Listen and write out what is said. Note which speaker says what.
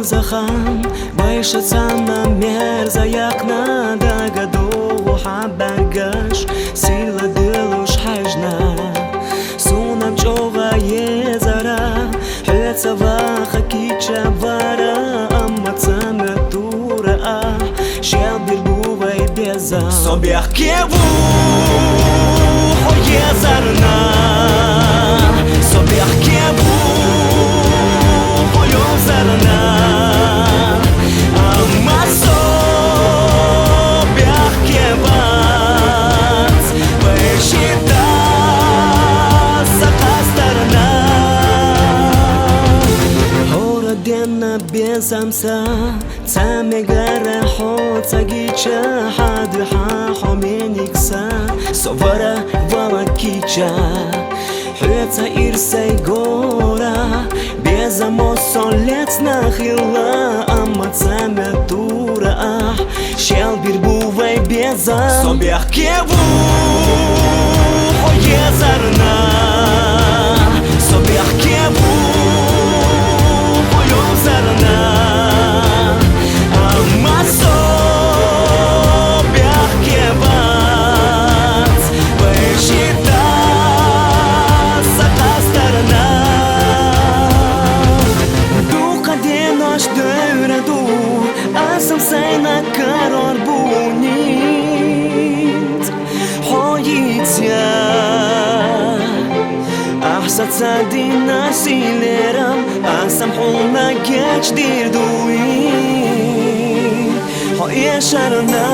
Speaker 1: زخم بایشتم مرز як надо году حبرگش سیل دلش حجنا سونم جوغا یزارا حلت واخا کیچا وارا اما تمتورا شیل بیلبوبا بیزا صبح کیبو خو یزارنا صبح کیبو خو یزارنا اما صبح کیبات بشیتا سقاسترنا هورا دینا بیزامسا تامگاره حو تاگیچا حد حاحو مینیکسا سوارا والا کیچا حيتا إرسي غورا بيزامو سوليت نخيلا أما تامتورا شيل بيربوي بيزام صبح كيبو خو يزارنا صبح كيبو خو يزارنا أما صبح كيبات بيشيتا Asam say na karor bunit Hoyitya Ahsat sadina sileram Asam hulna geç dirduin Hoyesharna